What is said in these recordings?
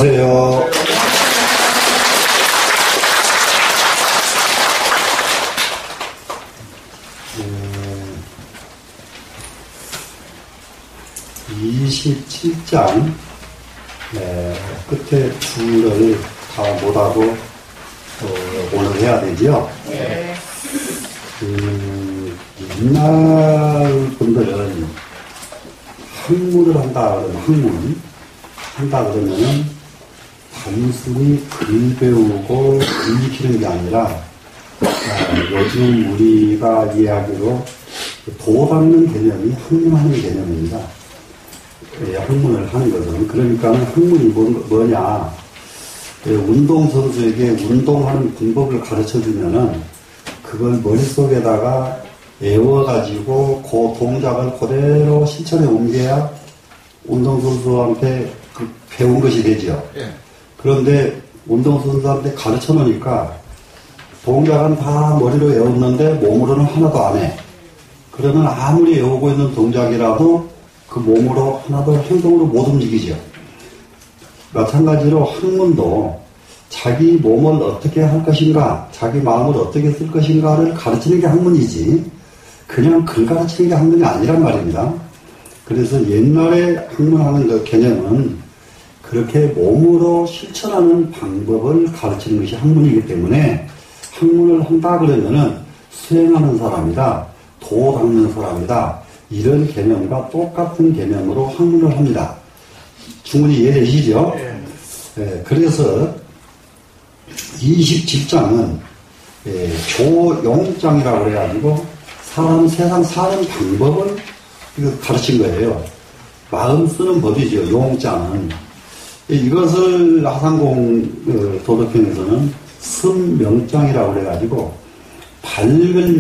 안녕하세요. 네, 27장 끝에 줄을 다 못하고 오늘 해야 되죠? 네. 옛날 분들은 학문을 한다 그러면 한다 그러면은 단순히 글 배우고 글 익히는 게 아니라 요즘 우리가 이해하기로 도 닦는 개념이 학문하는 개념입니다. 학문을 하는 것은. 그러니까 학문이 뭐냐. 운동선수에게 운동하는 방법을 가르쳐 주면은 그걸 머릿속에다가 외워가지고 그 동작을 그대로 실천에 옮겨야 운동선수한테 배운 것이 되죠. 예. 그런데 운동선수한테 가르쳐 놓으니까 동작은 다 머리로 외웠는데 몸으로는 하나도 안 해. 그러면 아무리 외우고 있는 동작이라도 그 몸으로 하나도 행동으로 못 움직이죠. 마찬가지로 학문도 자기 몸을 어떻게 할 것인가, 자기 마음을 어떻게 쓸 것인가를 가르치는 게 학문이지, 그냥 글 가르치는 게 학문이 아니란 말입니다. 그래서 옛날에 학문하는 그 개념은 그렇게 몸으로 실천하는 방법을 가르치는 것이 학문이기 때문에 학문을 한다 그러면은 수행하는 사람이다, 도 닦는 사람이다, 이런 개념과 똑같은 개념으로 학문을 합니다. 충분히 이해되시죠? 네, 그래서 27장은 조용장이라고 그래가지고 세상 사는 방법을 가르친 거예요. 마음 쓰는 법이죠, 용장은. 이것을 하상공 도덕경에서는 선명장이라고 그래가지고 밝을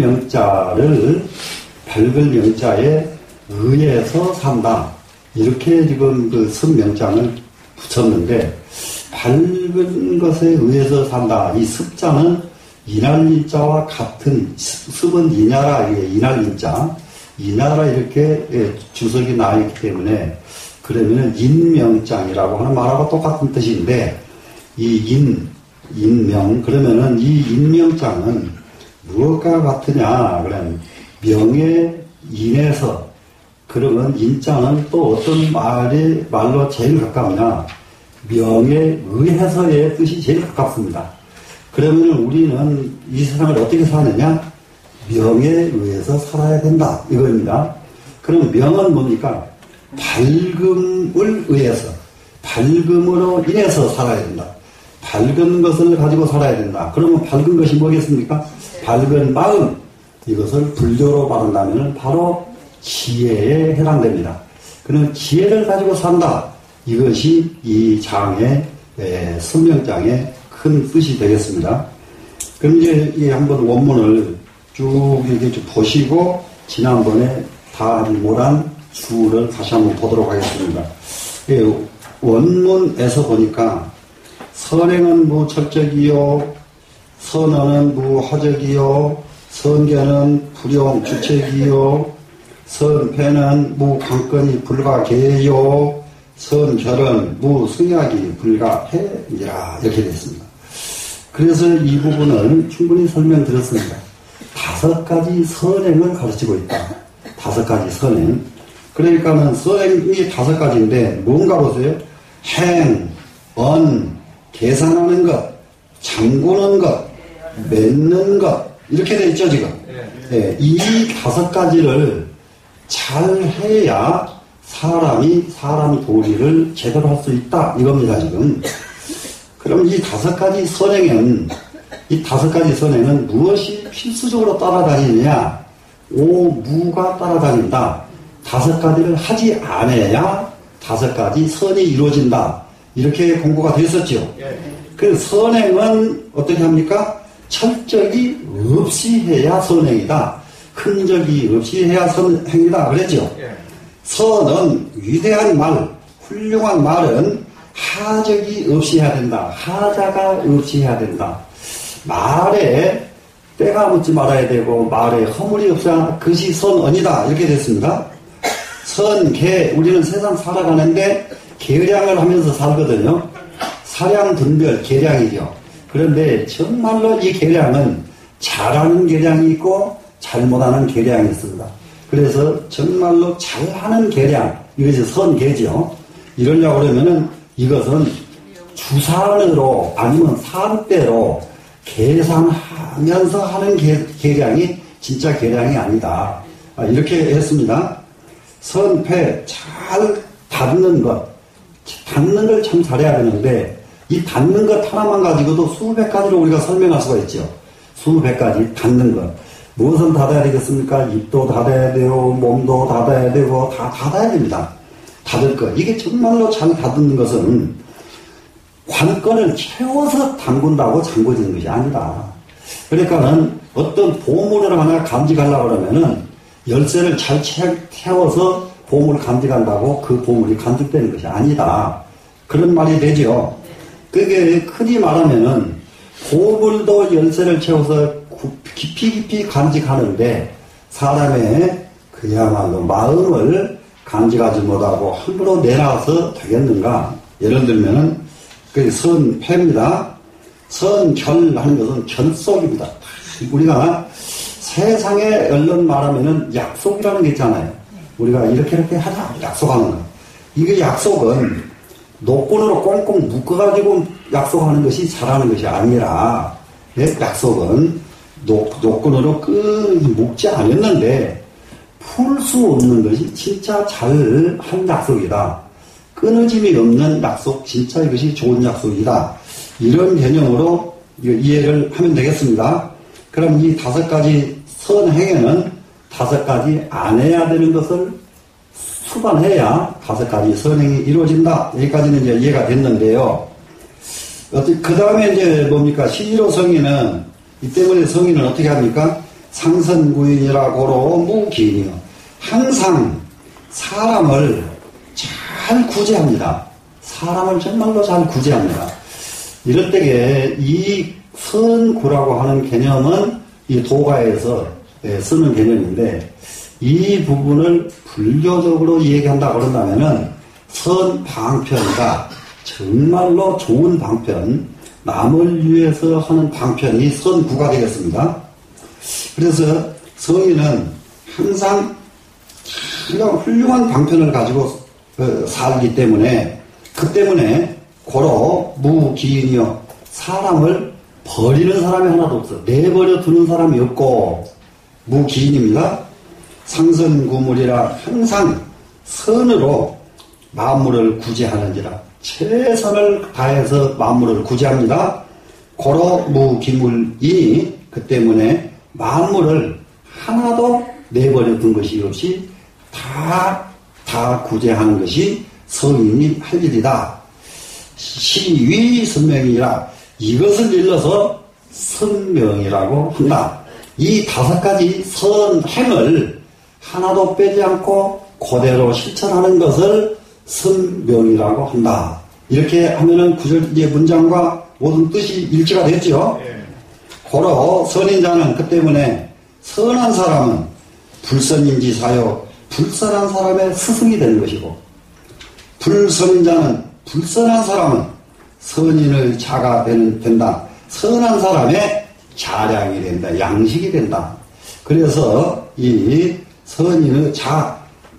명자에 의해서 산다. 이렇게 지금 그 선명장을 붙였는데, 밝은 것에 의해서 산다. 이 습자는 이날인자와 같은, 습은 이나라, 이날인자, 이나라 이렇게 주석이 나와 있기 때문에, 그러면은 인명장이라고 하는 말하고 똑같은 뜻인데, 이 인명, 그러면은 이 인명장은 무엇과 같으냐, 그러면 명에 인해서, 그러면 인자는 또 어떤 말로 제일 가까우냐, 명에 의해서의 뜻이 제일 가깝습니다. 그러면 우리는 이 세상을 어떻게 사느냐? 명에 의해서 살아야 된다, 이겁니다. 그럼 명은 뭡니까? 밝음을 의해서, 밝음으로 인해서 살아야 된다. 밝은 것을 가지고 살아야 된다. 그러면 밝은 것이 뭐겠습니까? 밝은 마음, 이것을 불교로 바른다면 바로 지혜에 해당됩니다. 그럼 지혜를 가지고 산다. 이것이 이 장의, 선명장의 큰 뜻이 되겠습니다. 그럼 이제 한번 원문을 쭉 이렇게 좀 보시고, 지난번에 다 하지 못한 주를 다시 한번 보도록 하겠습니다. 원문에서 보니까, 선행은 무철적이요, 선언은 무화적이요, 선계는 불용 주책이요, 선패는 무관건이 불가계요, 선결은 무승약이 불가해이라, 이렇게 되어 있습니다. 그래서 이 부분을 충분히 설명드렸습니다. 5가지 선행을 가르치고 있다. 5가지 선행. 그러니까는 선행이 5가지인데 뭔가 보세요. 행, 언, 계산하는 것, 잠그는 것, 맺는 것, 이렇게 되어 있죠, 지금. 네, 이 5가지를 잘 해야 사람이 도리를 제대로 할 수 있다, 이겁니다, 지금. 그럼 이 5가지 선행은 무엇이 필수적으로 따라다니느냐? 무가 따라다닌다. 5가지를 하지 않아야 5가지 선이 이루어진다. 이렇게 공부가 됐었죠. 그 선행은 어떻게 합니까? 철적이 없이 해야 선행이다. 흔적이 없이 해야 선행이다. 그랬죠. 선은 위대한 말, 훌륭한 말은 하적이 없이 해야 된다. 하자가 없이 해야 된다. 말에 때가 묻지 말아야 되고 말에 허물이 없어야 그것이 선언이다. 이렇게 됐습니다. 선계, 우리는 세상 살아가는데 계량을 하면서 살거든요. 사량 분별 계량이죠. 그런데 정말로 이 계량은 잘하는 계량이 있고 잘못하는 계량이 있습니다. 그래서 정말로 잘하는 계량, 이것이 선계죠. 이러려고 그러면은 이것은 주산으로 아니면 산대로 계산하면서 하는 계량이 진짜 계량이 아니다. 이렇게 했습니다. 선패 잘 닫는 것, 닫는 걸 참 잘해야 되는데 이 닫는 것 하나만 가지고도 수백 가지로 우리가 설명할 수가 있죠. 수백 가지 닫는 것. 무엇은 닫아야 되겠습니까? 입도 닫아야 돼요. 몸도 닫아야 되고 다 닫아야 됩니다. 닫을 것. 이게 정말로 잘 닫는 것은 관건을 채워서 담근다고 잠궈지는 것이 아니다. 그러니까는 어떤 보물을 하나 간직하려고 그러면은 열쇠를 잘 채워서 보물을 간직한다고 그 보물이 간직되는 것이 아니다. 그런 말이 되죠. 그게 흔히 말하면은 보물도 열쇠를 채워서 깊이 간직하는데 사람의 그야말로 마음을 간직하지 못하고 함부로 내놔서 되겠는가? 예를 들면은 그 선패입니다. 선결하는 것은 결속입니다. 우리가 세상에 얼른 말하면은 약속이라는 게 있잖아요. 우리가 이렇게 하자 약속하는 거. 이게 약속은 노끈으로 꽁꽁 묶어가지고 약속하는 것이 잘하는 것이 아니라, 약속은 노끈으로 묶지 않았는데 풀 수 없는 것이 진짜 잘한 약속이다. 끊어짐이 없는 약속, 진짜 이것이 좋은 약속이다. 이런 개념으로 이해를 하면 되겠습니다. 그럼 이 5가지 선행에는 5가지 안 해야 되는 것을 수반해야 5가지 선행이 이루어진다. 여기까지는 이제 이해가 됐는데요. 그 다음에 이제 뭡니까? 시지로 성인은, 이 때문에 성인은 어떻게 합니까? 상선구인이라고로 무기인이요. 항상 사람을 잘 구제합니다. 사람을 정말로 잘 구제합니다. 이럴 때에 이 선구라고 하는 개념은 이 도가에서 쓰는 개념인데 이 부분을 불교적으로 얘기한다 그런다면은 선방편이다. 정말로 좋은 방편, 남을 위해서 하는 방편이 선구가 되겠습니다. 그래서 성인은 항상 훌륭한 방편을 가지고 살기 때문에 그 때문에 고로 무기인이요. 사람을 버리는 사람이 하나도 없어. 내버려 두는 사람이 없고 무기인입니다. 상선구물이라 항상 선으로 만물을 구제하는지라 최선을 다해서 만물을 구제합니다. 고로 무기물이니 그 때문에 만물을 하나도 내버려 둔 것이 없이 다 구제하는 것이 성인이 할 일이다. 시위 선명이라 이것을 일러서 선명이라고 한다. 이 5가지 선행을 하나도 빼지 않고 그대로 실천하는 것을 선명이라고 한다. 이렇게 하면은 구절 이제 문장과 모든 뜻이 일치가 됐죠. 고로 선인자는 그 때문에 선한 사람은 불선인지사요. 불선한 사람의 스승이 되는 것이고 불선인자는 불선한 사람은 선인의 자가 된다. 선한 사람의 자량이 된다. 양식이 된다. 그래서 이 선인의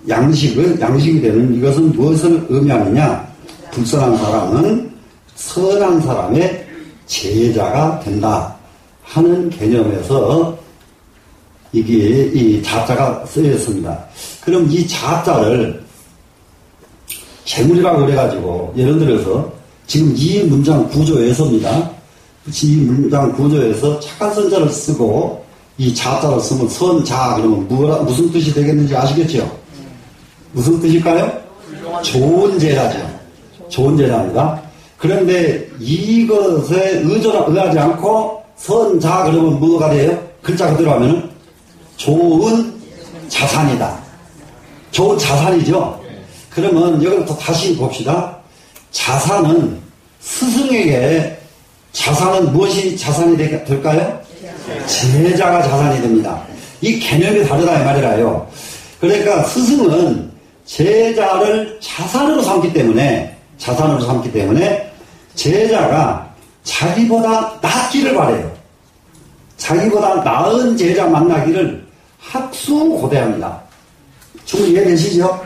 양식이 되는 이것은 무엇을 의미하느냐? 불선한 사람은 선한 사람의 제자가 된다 하는 개념에서 이게 이 자자가 쓰였습니다. 그럼 이 자자를 재물이라고 그래가지고 예를 들어서 지금 이 문장 구조에서입니다. 이 문장 구조에서 착한 선자를 쓰고 이 자자를 쓰면 선자 그러면 무슨 뜻이 되겠는지 아시겠죠? 무슨 뜻일까요? 좋은 제자죠. 좋은 제자입니다. 그런데 이것에 의하지 않고 선자 그러면 뭐가 돼요? 글자 그대로 하면은 좋은 자산이다. 좋은 자산이죠. 그러면 여기부터 다시 봅시다. 자산은 스승에게 자산은 무엇이 자산이 될까요? 제자가 자산이 됩니다. 이 개념이 다르다 이 말이라요. 그러니까 스승은 제자를 자산으로 삼기 때문에 제자가 자기보다 낫기를 바래요. 자기보다 나은 제자 만나기를 학수고대합니다. 충분히 이해되시죠?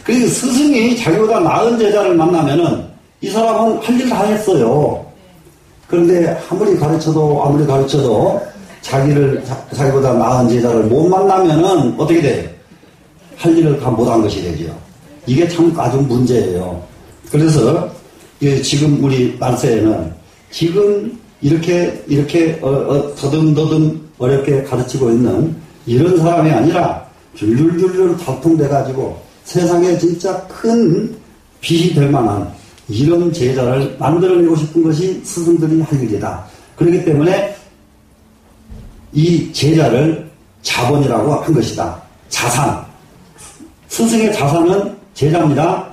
그리고 스승이 자기보다 나은 제자를 만나면은 이 사람은 할 일 다 했어요. 그런데 아무리 가르쳐도 자기보다 나은 제자를 못 만나면은 어떻게 돼요? 할 일을 다 못한 것이 되죠. 이게 참 아주 문제예요. 그래서 지금 우리 말세에는 지금 이렇게 더듬더듬 어렵게 가르치고 있는 이런 사람이 아니라 줄줄줄줄 발통돼가지고 세상에 진짜 큰 빛이 될 만한 이런 제자를 만들어내고 싶은 것이 스승들이 할 일이다. 그렇기 때문에 이 제자를 자본이라고 한 것이다. 자산. 스승의 자산은 제자입니다.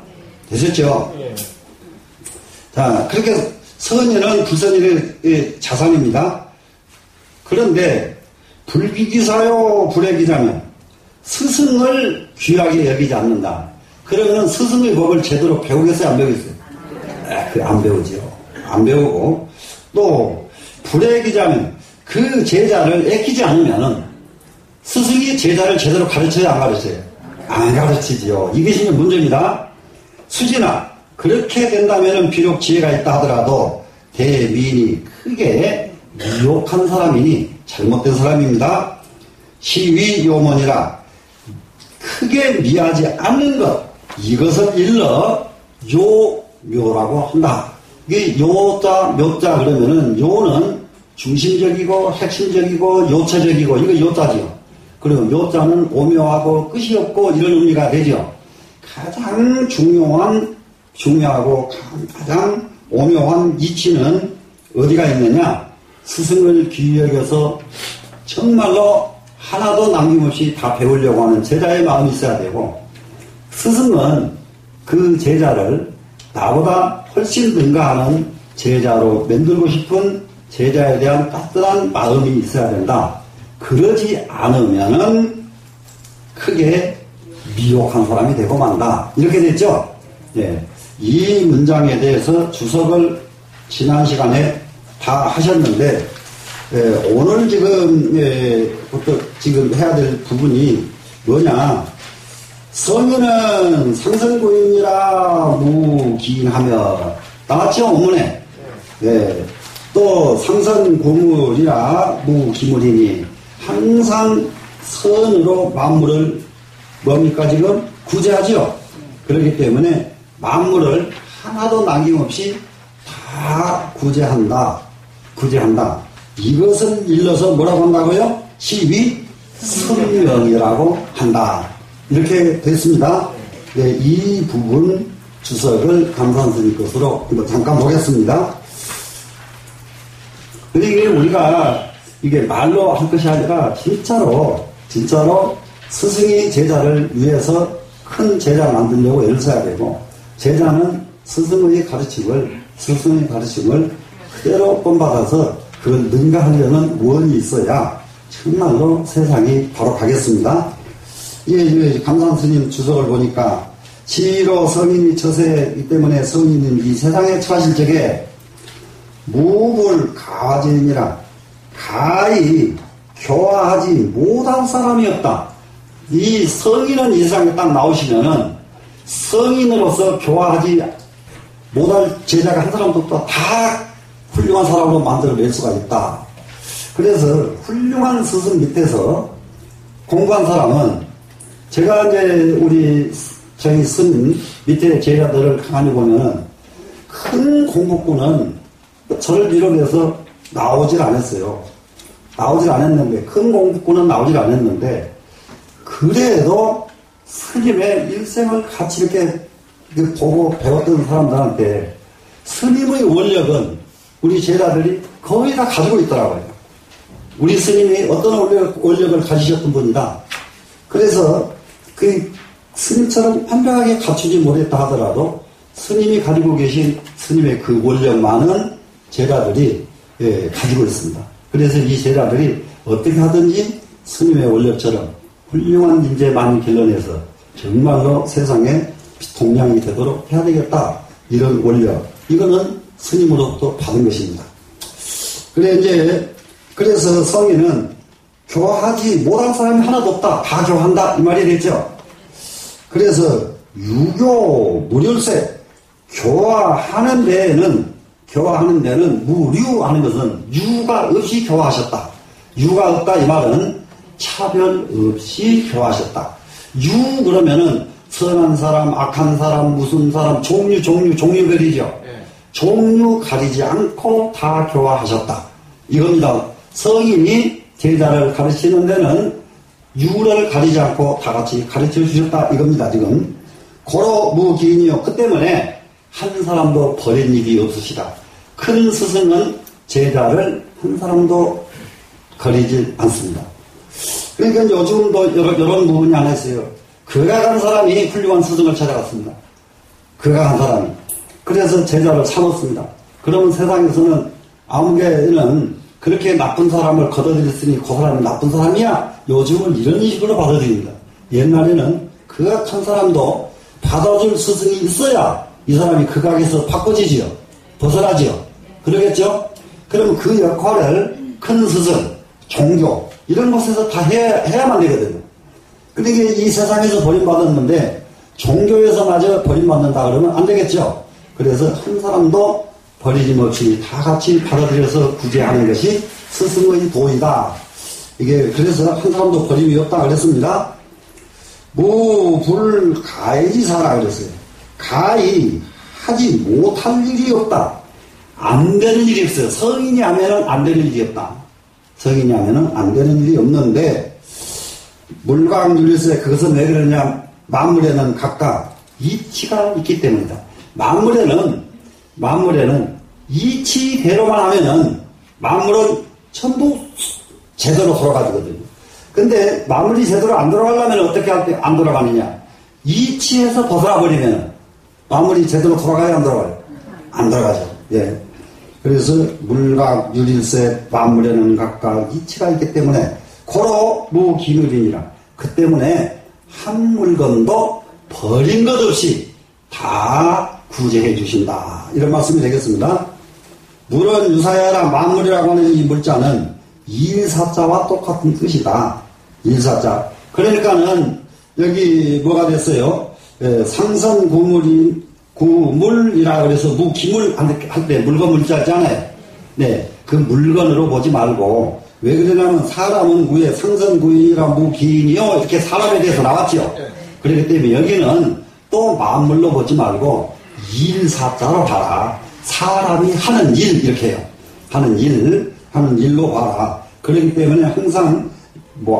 되셨죠? 자, 그렇게 선인은 불선인의 자산입니다. 그런데 불기기사요 불애기자면 스승을 귀하게 여기지 않는다. 그러면 스승의 법을 제대로 배우겠어요? 안 배우겠어요? 안 배우죠. 안 배우고 또 불애기자면 그 제자를 애끼지 않으면은 스승이 제자를 제대로 가르쳐야 안 가르쳐요? 안 가르치지요. 이것이 문제입니다. 수진아, 그렇게 된다면 비록 지혜가 있다 하더라도 대미인이 크게 미혹한 사람이니 잘못된 사람입니다. 시위요문이라 크게 미하지 않는 것, 이것을 일러 요묘라고 한다. 이게 요자, 묘자 그러면은 요는 중심적이고 핵심적이고 요체적이고 이거 요자지요. 그리고 요자는 오묘하고 끝이 없고 이런 의미가 되죠. 가장 중요하고 가장 오묘한 이치는 어디가 있느냐? 스승을 귀히 여겨서 정말로 하나도 남김없이 다 배우려고 하는 제자의 마음이 있어야 되고, 스승은 그 제자를 나보다 훨씬 능가하는 제자로 만들고 싶은 제자에 대한 따뜻한 마음이 있어야 된다. 그러지 않으면은 크게 미혹한 사람이 되고 만다. 이렇게 됐죠? 예. 이 문장에 대해서 주석을 지난 시간에 다 하셨는데, 오늘 지금 해야 될 부분이 뭐냐. 성인은 상선고인이라 무기하며 나왔죠, 원문에. 네. 또 상선고물이라 무기물이니 항상 선으로 만물을 뭡니까 지금? 구제하죠. 그렇기 때문에 만물을 하나도 남김없이 다 구제한다. 이것을 일러서 뭐라고 한다고요? 시위 선명이라고 한다. 이렇게 됐습니다. 네, 이 부분 주석을 감산스님 것으로 잠깐 보겠습니다. 근데 이게 우리가 이게 말로 할 것이 아니라 진짜로 스승이 제자를 위해서 큰 제자 만들려고 애를 써야 되고, 제자는 스승의 가르침을 그대로 본받아서 그걸 능가하려는 원이 있어야 정말로 세상이 바로 가겠습니다. 예, 감산스님 주석을 보니까 시로 성인이 처세이기 때문에 성인은 이 세상에 처하실 적에 무불 가와지니라 가히 교화하지 못한 사람이 없다. 이 성인은 이 세상에 딱 나오시면은 성인으로서 교화하지 못할 제자가 한 사람도 없다. 다 훌륭한 사람으로 만들어낼 수가 있다. 그래서 훌륭한 스승 밑에서 공부한 사람은, 제가 이제 저희 스님 밑에 제자들을 가만히 보면은 큰 공부꾼은 저를 비롯해서 나오질 않았는데, 큰 공부꾼은 나오질 않았는데, 그래도 스님의 일생을 같이 이렇게 보고 배웠던 사람들한테 스님의 원력은 우리 제자들이 거의 다 가지고 있더라고요. 우리 스님이 어떤 원력을 가지셨던 분이다. 그래서 그 스님처럼 완벽하게 갖추지 못했다 하더라도 스님이 가지고 계신 스님의 그 원력만은 제자들이 가지고 있습니다. 그래서 이 제자들이 어떻게 하든지 스님의 원력처럼 훌륭한 인재만 길러내서 정말로 세상에 동량이 되도록 해야 되겠다. 이런 원력. 이거는 스님으로부터 받은 것입니다. 그래서 성인은 교화하지 못한 사람이 하나도 없다. 다 교화한다. 이 말이 되죠. 그래서 유교 무률세 교화하는 데는 무류하는 것은 유가 없이 교화하셨다. 유가 없다 이 말은 차별 없이 교화하셨다. 유 그러면은 선한 사람, 악한 사람, 무슨 사람, 종류별이죠. 종류 가리지 않고 다 교화하셨다. 이겁니다. 성인이 제자를 가르치는 데는 유를 가리지 않고 다 같이 가르쳐 주셨다. 이겁니다, 지금. 고로 무기인이요. 그 때문에 한 사람도 버린 일이 없으시다. 큰 스승은 제자를 한 사람도 거리지 않습니다. 그러니까 요즘도 이런 부분이 하나 있어요. 극악한 사람이 훌륭한 스승을 찾아갔습니다. 극악한 사람이. 그래서 제자를 삼았습니다. 그러면 세상에서는 아무개는 그렇게 나쁜 사람을 걷어들였으니 그 사람이 나쁜 사람이야. 요즘은 이런 식으로 받아들입니다. 옛날에는 극악한 사람도 받아줄 스승이 있어야 이 사람이 극악에서 바꿔지지요. 벗어나지요. 그러겠죠? 그러면 그 역할을 큰 스승, 종교 이런 곳에서 다 해야만 되거든요. 그러니까 이 세상에서 버림받았는데 종교에서마저 버림받는다 그러면 안 되겠죠. 그래서 한 사람도 버리짐 없이 다 같이 받아들여서 구제하는 것이 스승의 도이다. 이게 그래서 한 사람도 버림이 없다 그랬습니다. 무불가이지사라 그랬어요. 가히 하지 못할 일이 없다. 안 되는 일이 없어요. 성인이 하면은 안 되는 일이 없다. 성인이 하면은 안 되는 일이 없는데 물광유리세 그것은 왜 그러냐? 만물에는 각각 이치가 있기 때문이다. 만물에는 이치대로만 하면은 만물은 전부 제대로 돌아가거든요. 근데 만물이 제대로 안 돌아가려면 어떻게 안 돌아가느냐? 이치에서 벗어나버리면 만물이 제대로 돌아가야 안 돌아가요? 안 돌아가죠. 예. 그래서 물각 유릴세 만물에는 각각 이치가 있기 때문에 고로 무기물이니라. 그 때문에 한 물건도 버린 것 없이 다 구제해 주신다. 이런 말씀이 되겠습니다. 물은 유사야라 만물이라고 하는 이 물자는 일사자와 똑같은 뜻이다. 일사자. 그러니까는 여기 뭐가 됐어요? 상선구물이라 그래서 무기물 할 때 물건 물자 있잖아요. 네, 그 물건으로 보지 말고 왜 그러냐면 사람은 위에 상선구인이라 무기인이요 이렇게 사람에 대해서 나왔죠. 그렇기 때문에 여기는 또 만물로 보지 말고 일사자로 봐라. 사람이 하는 일 이렇게 해요. 하는 일로 봐라. 그렇기 때문에 항상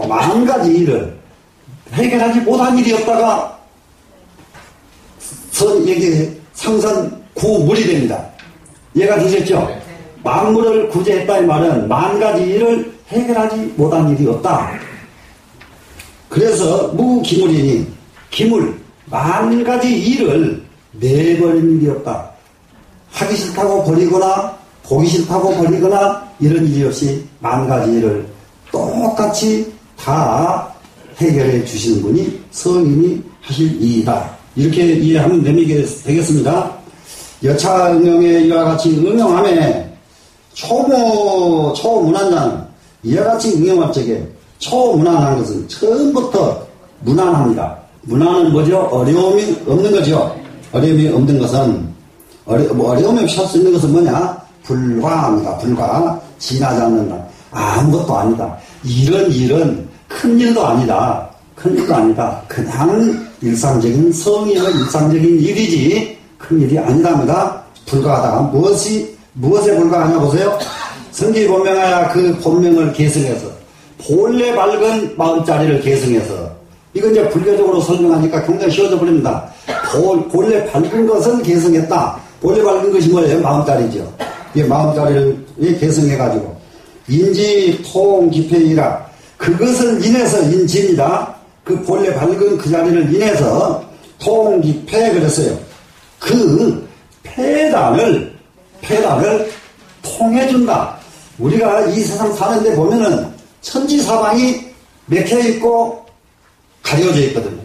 만 가지 일을 해결하지 못한 일이 없다가 이게 상선구물이 됩니다. 이해가 되셨죠? 만물을 구제했다 이 말은 만 가지 일을 해결하지 못한 일이 없다. 그래서 무기물이니 기물 만 가지 일을 내버린 일이 없다. 하기 싫다고 버리거나 보기 싫다고 버리거나 이런 일이 없이 만 가지 일을 똑같이 다 해결해 주시는 분이 성인이 하실 일이다. 이렇게 이해하면 되겠습니다. 여차응용에 이와 같이 응용함에 초무난자는 이와 같이 응용할 적에 초무난한 것은 처음부터 무난합니다. 무난은 뭐죠? 어려움이 없는 거죠. 어려움이 없는 것은 어려움이 없이 할 수 있는 것은 뭐냐? 불과합니다. 불과. 지나지 않는다. 아무것도 아니다. 이런 일은 큰 일도 아니다. 큰 일도 아니다. 그냥 일상적인 성인의 일상적인 일이지 큰 일이 아니랍니다. 불과하다. 무엇에 불과하냐 보세요. 성경이 본명하여 그 본명을 계승해서 본래 밝은 마음자리를 계승해서 이건 이제 불교적으로 설명하니까 굉장히 쉬워져 버립니다. 본래 밝은 것은 계승했다. 본래 밝은 것이 뭐예요? 마음자리죠. 이 마음자리를 계승해가지고 인지 통 기폐이라 그것을 인해서 인지입니다. 그 본래 밝은 그 자리를 인해서 통기폐 그랬어요. 그 폐단을 통해준다. 우리가 이 세상 사는데 보면은 천지사방이 맥혀있고 가려져 있거든요.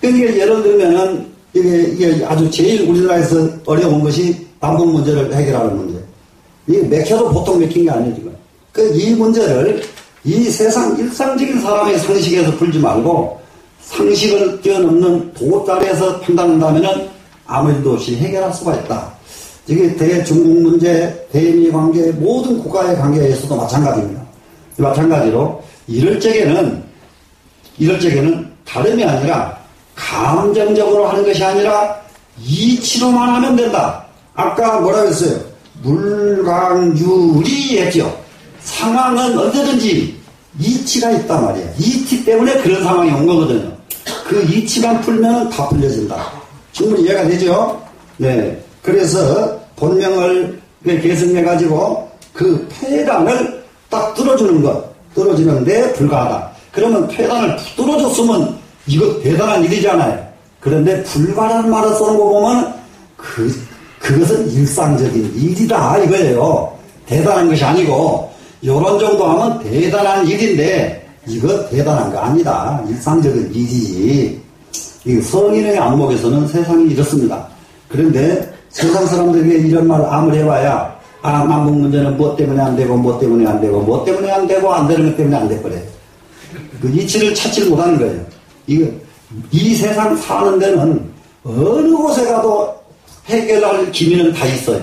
그러니까 예를 들면은 이게 아주 제일 우리나라에서 어려운 것이 남북 문제를 해결하는 문제. 이게 맥혀도 보통 맥힌 게 아니에요, 지금. 이 문제를 이 세상 일상적인 사람의 상식에서 풀지 말고 상식을 뛰어넘는 도달에서 판단한다면은 아무 일도 없이 해결할 수가 있다. 이게 대중국 문제, 대미 관계, 모든 국가의 관계에서도 마찬가지입니다. 마찬가지로 이럴 적에는 다름이 아니라 감정적으로 하는 것이 아니라 이치로만 하면 된다. 아까 뭐라고 했어요? 물강유리 했죠. 상황은 언제든지 이치가 있단 말이에요. 이치 때문에 그런 상황이 온 거거든요. 그 이치만 풀면 다 풀려진다. 충분히 이해가 되죠? 네. 그래서 본명을 계승해가지고 그 폐단을 딱 뚫어주는 것, 뚫어주는데 불과하다. 그러면 폐단을 뚫어줬으면 이거 대단한 일이잖아요. 그런데 불가라는 말을 쓰는 거 보면 그것은 일상적인 일이다 이거예요. 대단한 것이 아니고 요런 정도 하면 대단한 일인데 이거 대단한 거 아니다. 일상적인 일이지. 이 성인의 안목에서는 세상이 이렇습니다. 그런데 세상 사람들에게 이런 말 아무리 해봐야 남북 문제는 뭐 때문에 안 되고 뭐 때문에 안 되고 뭐 때문에 안 되고 안 되는 것 때문에 안 될 거래. 그 이치를 찾지 못하는 거예요. 이 세상 사는 데는 어느 곳에 가도 해결할 기미는 다 있어요.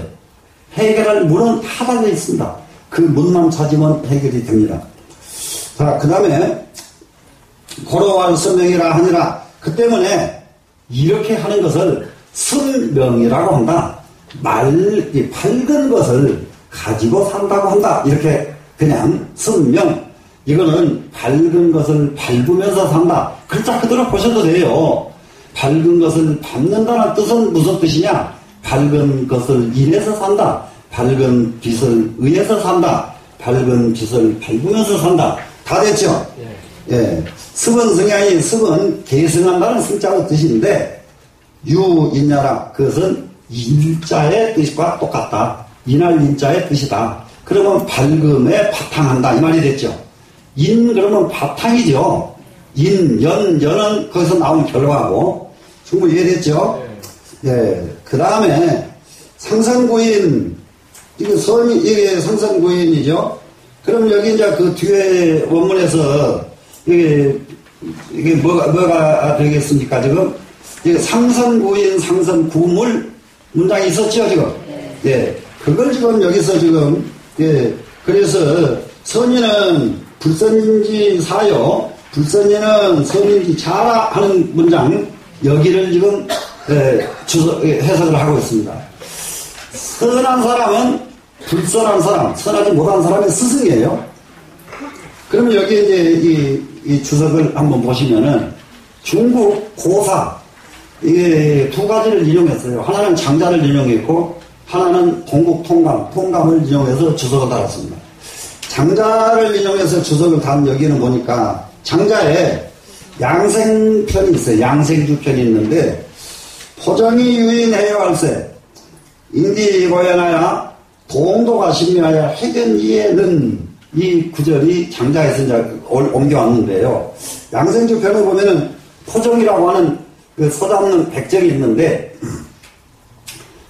해결할 문은 다 달려 있습니다. 그 문만 찾으면 해결이 됩니다. 자, 그 다음에 고로할 선명이라 하니라. 그 때문에 이렇게 하는 것을 선명이라고 한다. 밝은 것을 가지고 산다고 한다. 이렇게 그냥 선명. 이거는 밝은 것을 밟으면서 산다. 글자 그대로 보셔도 돼요. 밝은 것을 밟는다는 뜻은 무슨 뜻이냐? 밝은 것을 인해서 산다. 밝은 빛을 의해서 산다. 밝은 빛을 밟으면서 산다. 다 됐죠? 예. 습은 성향이 습은 계승한다는 승자의 뜻인데 유인야라 그것은 인자의 뜻과 똑같다. 인할 인자의 뜻이다. 그러면 밝음에 바탕한다 이 말이 됐죠. 인 그러면 바탕이죠. 인, 연은 거기서 나온 결과고 충분히 이해됐죠? 예. 그 다음에 상선구인 이게 상선구인이죠. 그럼 여기 이제 그 뒤에 원문에서 이게 뭐가 되겠습니까 지금? 이게 상선구인 상선구물 문장이 있었죠 지금? 예. 그걸 지금 여기서 지금 예. 그래서 선인은 불선인지 사요. 불선인은 선인지 자라 하는 문장 여기를 지금 해석을 하고 있습니다. 선한 사람은 불선한 사람, 선하지 못한 사람의 스승이에요. 그러면 여기 이제 이 주석을 한번 보시면은 중국 고사 이게 두 가지를 인용했어요. 하나는 장자를 인용했고 하나는 동국 통감을 인용해서 주석을 달았습니다. 장자를 인용해서 주석을 단 여기는 보니까 장자에 양생편이 있어요. 양생주편이 있는데 포정이 유인해야 할세 인디고연하야 동도가 심리하여 해견이에는 이 구절이 장자에서 이제 옮겨왔는데요. 양생주편을 보면은 포정이라고 하는 그 서잡는 백정이 있는데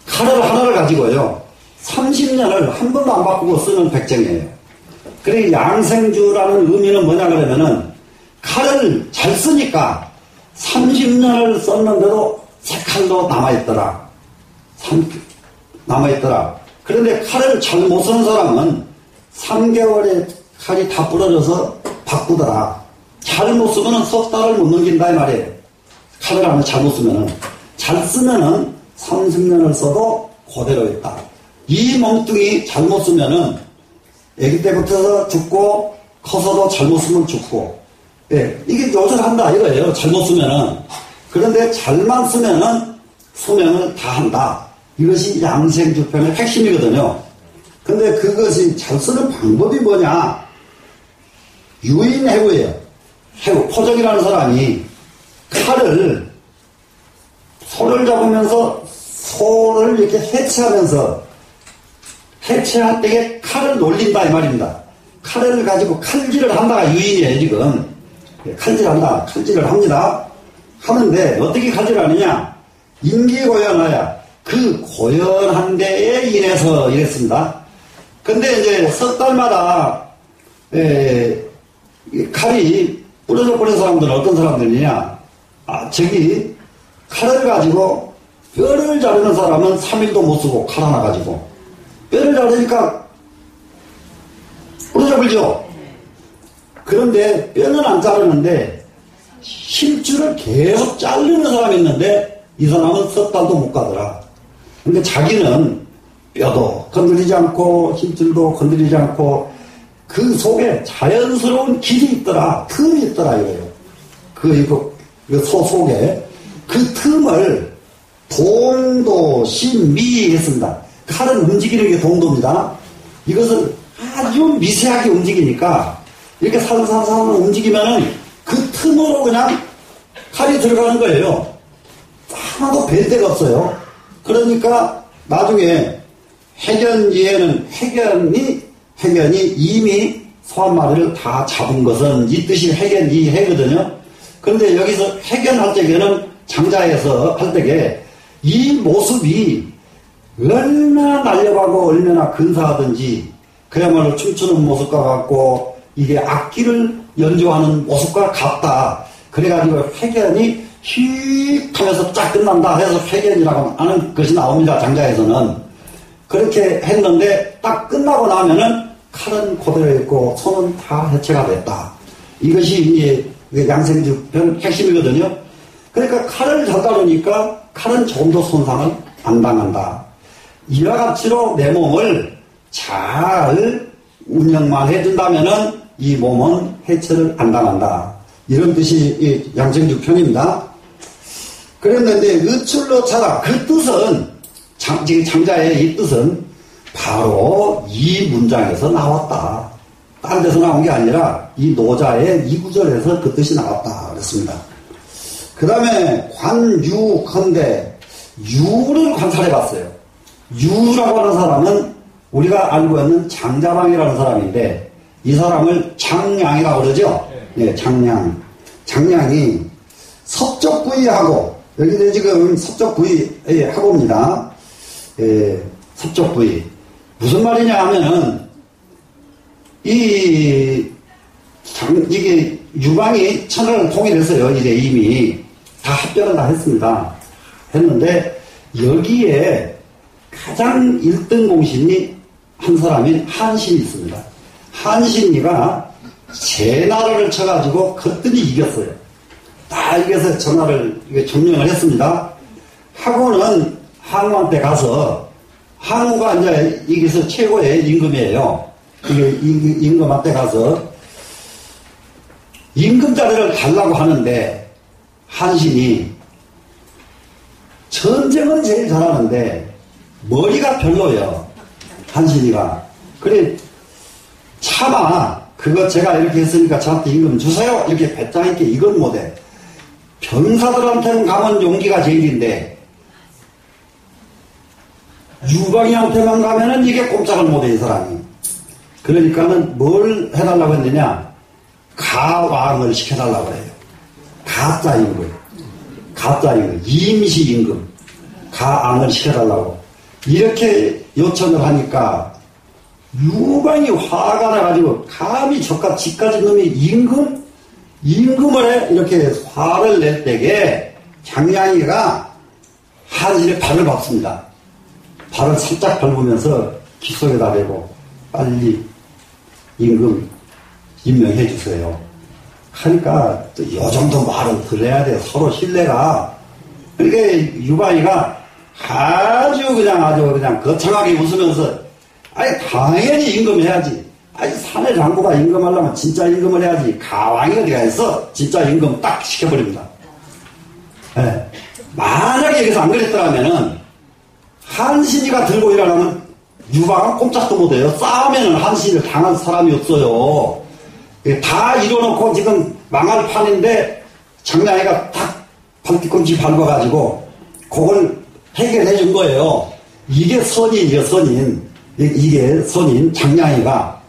칼을 하나를 가지고요. 30년을 한 번도 안 바꾸고 쓰는 백정이에요. 그래 양생주라는 의미는 뭐냐 그러면은 칼을 잘 쓰니까 30년을 썼는데도 새 칼도 남아있더라. 그런데 칼을 잘 못 쓰는 사람은 3개월에 칼이 다 부러져서 바꾸더라. 잘 못 쓰면은 석 달을 못 넘긴다 이 말이에요. 칼을 하나 잘 못 쓰면은. 잘 쓰면은 30년을 써도 그대로 있다. 이 멍뚱이 잘못 쓰면은 아기 때부터 죽고 커서도 잘못 쓰면 죽고 예, 이게 요절한다 이거예요. 잘못 쓰면은. 그런데 잘만 쓰면은 수명을 다 한다. 이것이 양생주편의 핵심이거든요. 근데 그것이 잘 쓰는 방법이 뭐냐? 유인해구예요. 해구. 포정이라는 사람이 칼을 소를 잡으면서 소를 이렇게 해체하면서 해체할 때에 칼을 놀린다 이 말입니다. 칼을 가지고 칼질을 한다가 유인이에요 지금. 칼질을 합니다. 하는데 어떻게 칼질하느냐? 인기고연하야 그 고연한 데에 인해서 이랬습니다. 근데 이제 석 달마다 칼이 부러져 버린 사람들은 어떤 사람들이냐? 저기 칼을 가지고 뼈를 자르는 사람은 3일도 못 쓰고 칼 하나 가지고 뼈를 자르니까 부러져 버리죠. 그런데 뼈는 안 자르는데 힘줄을 계속 자르는 사람이 있는데 이 사람은 석 달도 못 가더라. 근데 자기는 뼈도 건드리지 않고 힘줄도 건드리지 않고 그 속에 자연스러운 길이 있더라. 틈이 있더라 이거예요. 그 소 속에 그 틈을 동도심미 했습니다. 칼은 움직이는 게 동도입니다. 이것을 아주 미세하게 움직이니까 이렇게 살살살 움직이면은 그 틈으로 그냥 칼이 들어가는 거예요. 하나도 뵐 데가 없어요. 그러니까 나중에 해견이에는 해견이 이미 소한마리를 다 잡은 것은 이 뜻이 해거든요. 그런데 여기서 해견할 적에는 장자에서 할 적에 이 모습이 얼마나 날렵하고 얼마나 근사하든지 그야말로 춤추는 모습과 같고 이게 악기를 연주하는 모습과 같다. 그래가지고 해견이 휙 하면서 쫙 끝난다 해서 해견이라고 하는 것이 나옵니다. 장자에서는. 그렇게 했는데 딱 끝나고 나면은 칼은 그대로 있고 손은 다 해체가 됐다. 이것이 이제 양생주편 핵심이거든요. 그러니까 칼을 잘 다루니까 칼은 조금도 손상을 안 당한다. 이와 같이로 내 몸을 잘 운영만 해준다면은 이 몸은 해체를 안 당한다. 이런 뜻이 이 양생주편입니다. 그랬는데 의출로 차다. 그 뜻은 장자의 이 뜻은 바로 이 문장에서 나왔다. 딴 데서 나온 게 아니라 이 노자의 이 구절에서 그 뜻이 나왔다. 그랬습니다. 그 다음에 관유컨대 유를 관찰해 봤어요. 유라고 하는 사람은 우리가 알고 있는 장자방이라는 사람인데 이 사람을 장량이라고 그러죠. 네, 장량. 장량이 섭적부위하고 여기는 지금 섭적부위 하고입니다. 섭적부위 무슨 말이냐 하면은 이게 유방이 천하를 통일했어요. 이제 이미 다 합병을 다 했습니다. 했는데 여기에 가장 1등 공신이 한 사람인 한신이 있습니다. 한신이가 제나라를 쳐가지고 거뜬히 이겼어요. 다 이겨서 전하를 점령을 했습니다. 하고는 항우한테 가서 항우가 이제 여기서 최고의 임금이에요. 임금한테 가서 임금자리를 달라고 하는데 한신이 전쟁은 제일 잘하는데 머리가 별로예요. 한신이가. 그래 차마 그거 제가 이렇게 했으니까 저한테 임금 주세요. 이렇게 배짱 있게 이건 못해. 병사들한테는 가면 용기가 제일인데 유방이한테만 가면은 이게 꼼짝을 못해 이 사람이. 그러니까는 뭘 해달라고 했느냐? 가왕을 시켜달라고 해요. 가짜 임금. 가짜 임금. 임시 임금. 가왕을 시켜달라고. 이렇게 요청을 하니까 유방이 화가 나가지고 감히 저까 지까지 놈이 임금을 해 이렇게 화를 낼 때에 장량이가 한신의 발을 밟습니다. 발을 살짝 밟으면서 귓속에다 대고 빨리 임금 임명해 주세요. 하니까 요 정도 말은 들어야 돼. 서로 신뢰가. 그러니까 유방이가 아주 그냥 거창하게 웃으면서 아니 당연히 임금해야지. 아니 사내 장부가 임금하려면 진짜 임금을 해야지. 가왕이 어디가 있어? 진짜 임금 딱 시켜버립니다. 네. 만약에 여기서 안 그랬더라면은 한신이가 들고 일하려면 유방은 꼼짝도 못해요. 싸우면은 한신을 당한 사람이 없어요. 다 이뤄놓고 지금 망할 판인데 장량이가 딱 발뒤꿈치 밟아가지고 그걸 해결해 준 거예요. 이게 선인이에요, 선인. 이게 선인, 장량이가.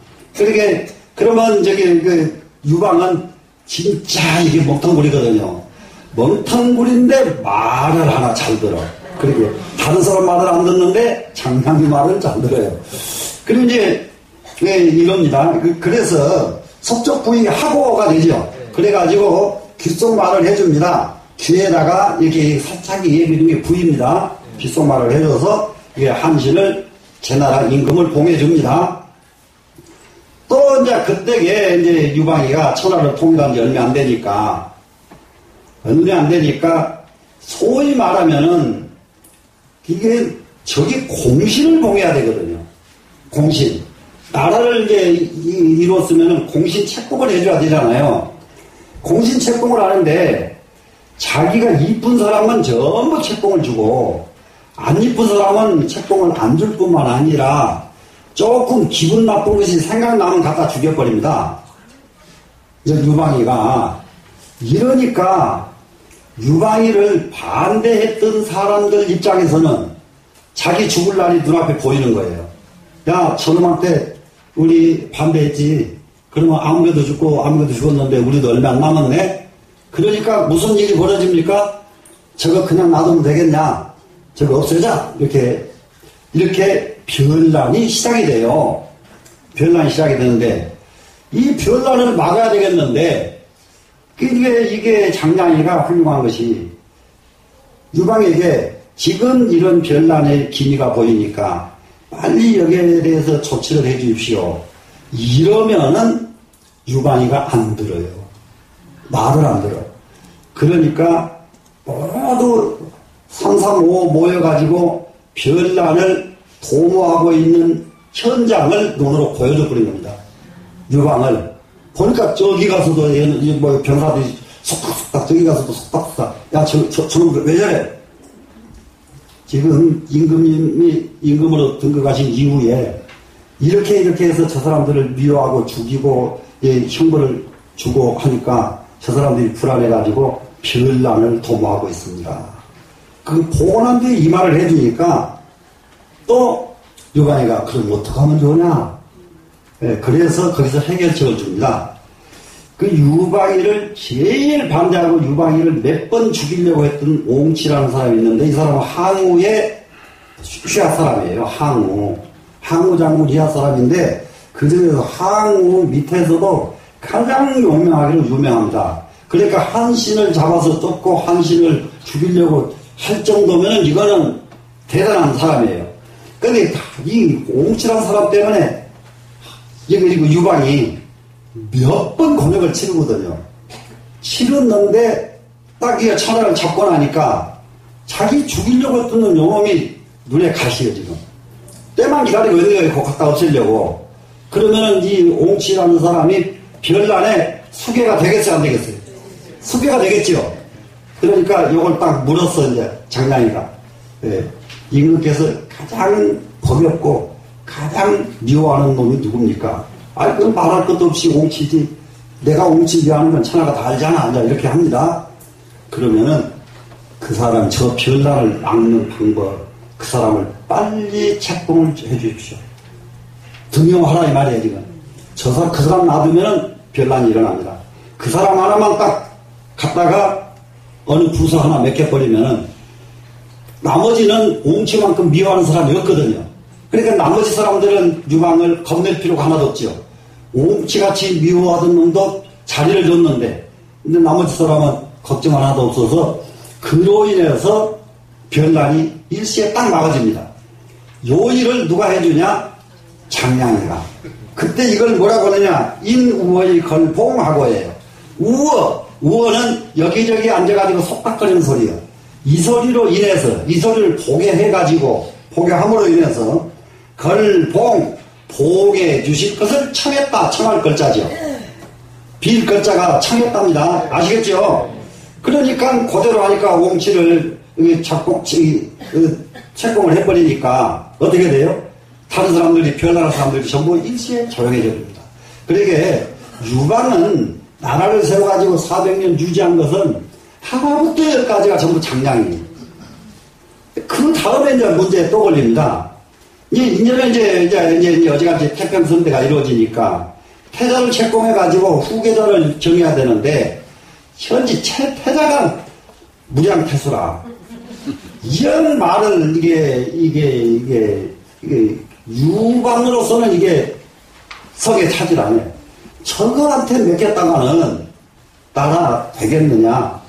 그러면 유방은 진짜 이게 멍텅구리거든요. 멍텅구리인데 말을 하나 잘 들어. 그러게. 다른 사람 말을 안 듣는데 장량이 말을 잘 들어요. 그리고 이제, 이럽니다. 그래서 서쪽 부인이 학어가 되죠. 그래가지고 귓속말을 해줍니다. 귀에다가 이렇게 살짝 예비는 게 부입니다. 귓속말을 해줘서 이게 한신을 제나라 임금을 봉해줍니다. 또 이제 그때에 이제 유방이가 천하를 통일한 지 얼마 안 되니까 소위 말하면은 이게 저기 공신을 봉해야 되거든요. 공신. 나라를 이제 이뤘으면은 공신 책봉을 해줘야 되잖아요. 공신 책봉을 하는데 자기가 이쁜 사람은 전부 책봉을 주고 안 이쁜 사람은 책봉을 안 줄 뿐만 아니라 조금 기분 나쁜 것이 생각나면 갖다 죽여버립니다. 유방이가. 이러니까 유방이를 반대했던 사람들 입장에서는 자기 죽을 날이 눈앞에 보이는 거예요. 야, 저놈한테 우리 반대했지. 그러면 아무개도 죽고 아무개도 죽었는데 우리도 얼마 안 남았네. 그러니까 무슨 일이 벌어집니까? 저거 그냥 놔두면 되겠냐? 저거 없애자. 이렇게 변란이 시작이 돼요. 변란이 시작이 되는데 이 변란을 막아야 되겠는데 이게 장량이가 훌륭한 것이 유방에게 지금 이런 변란의 기미가 보이니까 빨리 여기에 대해서 조치를 해 주십시오. 이러면은 유방이가 안 들어요. 말을 안 들어. 그러니까 모두 3, 3, 5 모여가지고 변란을 도모하고 있는 현장을 눈으로 보여줘 버린 겁니다. 유방을. 보니까 저기 가서도 뭐 병사들이 속닥속닥 저기 가서도 속닥속닥. 야, 저놈 왜 저래? 지금 임금으로 등극하신 이후에 이렇게 해서 저 사람들을 미워하고 죽이고 형벌을 주고 하니까 저 사람들이 불안해가지고 변란을 도모하고 있습니다. 보고 난 뒤에 이 말을 해주니까 또 유방이가 그럼 어떻게 하면 좋으냐? 그래서 거기서 해결책을 줍니다. 그 유방이를 제일 반대하고 유방이를 몇 번 죽이려고 했던 옹치라는 사람이 있는데 이 사람은 항우의 휘하 사람이에요. 항우 장군 휘하 사람인데 그 중에서 항우 밑에서도 가장 용맹하기로 유명합니다. 그러니까 한신을 잡아서 쫓고 한신을 죽이려고 할 정도면 이거는 대단한 사람이에요. 근데 이 옹치라는 사람 때문에 이거 유방이 몇 번 공격을 치르거든요. 치렀는데 딱 이 천하를 잡고 나니까 자기 죽이려고 했던 요놈이 눈에 가시요 지금. 때만 기다리고 있는 거예요. 갖다 없애려고. 그러면은 이 옹치라는 사람이 별난에 수괴가 되겠어요? 안 되겠어요? 수괴가 되겠죠. 그러니까 이걸 딱 물었어 이제 장량이가. 임금께서 가장 버겁고 가장 미워하는 놈이 누굽니까? 아니, 그건 말할 것도 없이 옹치지. 내가 옹치 미워하는 건 천하가 다 알잖아. 이렇게 합니다. 그러면은 그 사람, 저 변란을 막는 방법, 그 사람을 빨리 책봉을 해 주십시오. 등용하라 이 말이에요, 지금. 그 사람 놔두면은 변란이 일어납니다. 그 사람 하나만 딱 갖다가 어느 부서 하나 맡겨버리면은 나머지는 옹치만큼 미워하는 사람이 없거든요. 그러니까 나머지 사람들은 유방을 겁낼 필요가 하나도 없죠. 옹치같이 미워하던 놈도 자리를 줬는데, 근데 나머지 사람은 걱정 하나도 없어서, 그로 인해서 변란이 일시에 딱 막아집니다. 요 일을 누가 해주냐? 장량이가. 그때 이걸 뭐라고 하느냐? 인우어의 건봉하고예요. 우어는 여기저기 앉아가지고 속닥거리는 소리예요. 이 소리로 인해서, 이 소리를 포개함으로 인해서, 복해 주실 것을 청했다. 청할 글자죠. 빌 글자가 청했답니다. 아시겠죠? 그러니까 그대로 하니까 옹치를 책봉을 해버리니까 어떻게 돼요? 다른 사람들이 별나라 사람들이 전부 일시에 조용해져 버립니다. 그러게 유방은 나라를 세워가지고 400년 유지한 것은 하나부터 열까지가 전부 장량이에요. 그 다음에 이제 문제에 또 걸립니다. 이제는 이제 어지간히 태평성대가 이루어지니까 태자를 책봉해가지고 후계자를 정해야 되는데 현재 태자가 무량태수라. 이런 말을 이게 유방으로서는 이게 석에 차질 않아요. 저거한테 맡겼다가는 따라 되겠느냐.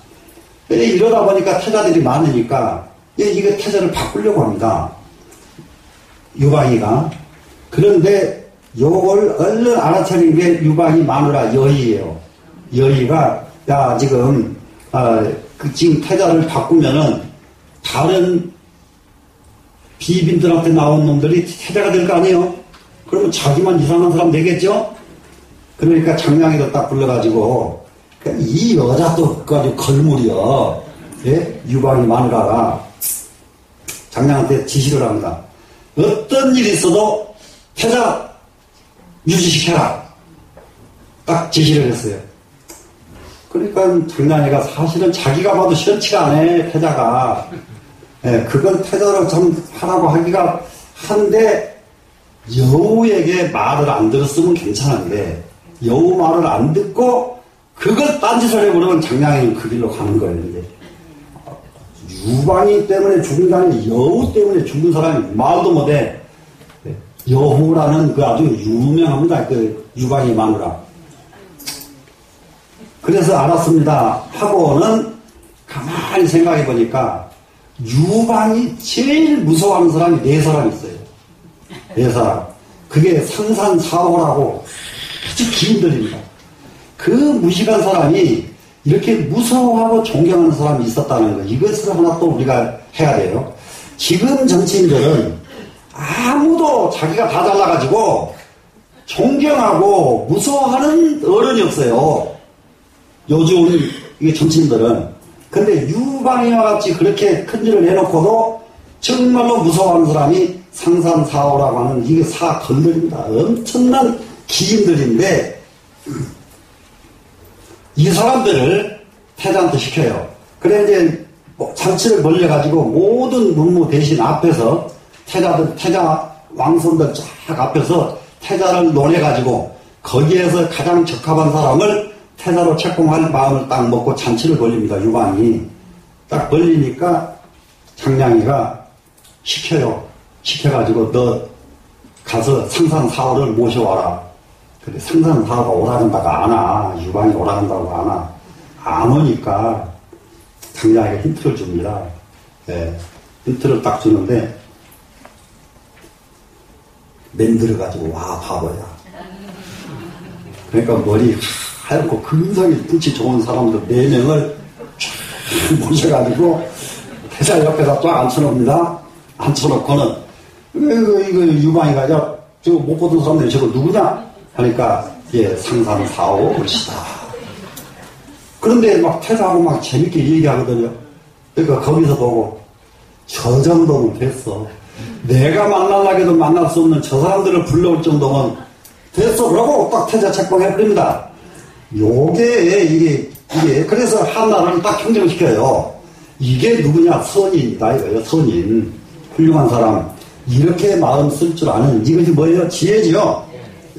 이러다 보니까 태자들이 많으니까 이거 태자를 바꾸려고 합니다. 유방이가. 그런데 요걸 얼른 알아차린 게 유방이 마누라 여의예요. 여의가 야 지금 지금 태자를 바꾸면은 다른 비빈들한테 나온 놈들이 태자가 될 거 아니에요? 그러면 자기만 이상한 사람 되겠죠? 그러니까 장량이도 딱 불러가지고 이 여자도 가지고 걸물이요. 예? 유방이 마누라가 장량한테 지시를 합니다. 어떤 일이 있어도 태자 유지시켜라. 딱 지시를 했어요. 그러니까 장량이가 사실은 자기가 봐도 시원치가 않아, 태자가. 예, 그건 태자로 좀 하라고 하기가 한데, 여우에게 말을 안 들었으면 괜찮은데, 여우 말을 안 듣고, 그걸 딴짓을 해버리면 장량이는 그 길로 가는 거예요, 이제. 유방이 때문에 죽은 게 아니라 여우 때문에 죽은 사람이 말도 못해. 여우라는 그 아주 유명합니다. 그 유방이 마누라. 그래서 알았습니다 하고는 가만히 생각해 보니까 유방이 제일 무서워하는 사람이 4사람 있어요. 4사람. 그게 상산사호라고 아주 긴들입니다. 그 무식한 사람이 이렇게 무서워하고 존경하는 사람이 있었다는 거, 이것을 하나 또 우리가 해야 돼요. 지금 정치인들은 아무도 자기가 다 잘나가지고 존경하고 무서워하는 어른이 없어요. 요즘 이게 정치인들은. 근데 유방이와 같이 그렇게 큰 일을 해놓고도 정말로 무서워하는 사람이 상산사호라고 하는 이게 사건들입니다. 엄청난 기인들인데 이 사람들을 태자한테 시켜요. 그래 이제 잔치를 벌려가지고 모든 문무 대신 앞에서 태자 왕손들 쫙 앞에서 태자를 논해가지고 거기에서 가장 적합한 사람을 태자로 책봉할 마음을 딱 먹고 잔치를 벌립니다. 유방이. 딱 벌리니까 장량이가 시켜요. 시켜가지고 너 가서 상산사호를 모셔와라. 근데 상산사호가 오라간다가 안 와. 유방이 오라간다고 안 와. 안 오니까 장량이가 힌트를 줍니다. 네. 힌트를 딱 주는데 맨들어가지고 와 바보야. 그러니까 머리 하얗고 근성이 pun치 좋은 사람들 4명을 쫙 모셔가지고 태자 옆에다 쫙 앉혀놓습니다. 앉혀놓고는 이거 유방이가 저거 못 보던 사람들이 저거 누구냐? 하니까 예 상산사호 그러시다. 그런데 막 태자하고 막 재밌게 얘기하거든요. 그러니까 거기서 보고 저 정도면 됐어. 내가 만나려고도 만날 수 없는 저 사람들을 불러올 정도면 됐어. 그러고 딱 태자 책봉해버립니다. 이게 그래서 한나라를 딱 형정시켜요. 이게 누구냐? 선인이다 이거예요. 선인. 훌륭한 사람. 이렇게 마음 쓸 줄 아는 이것이 뭐예요? 지혜지요.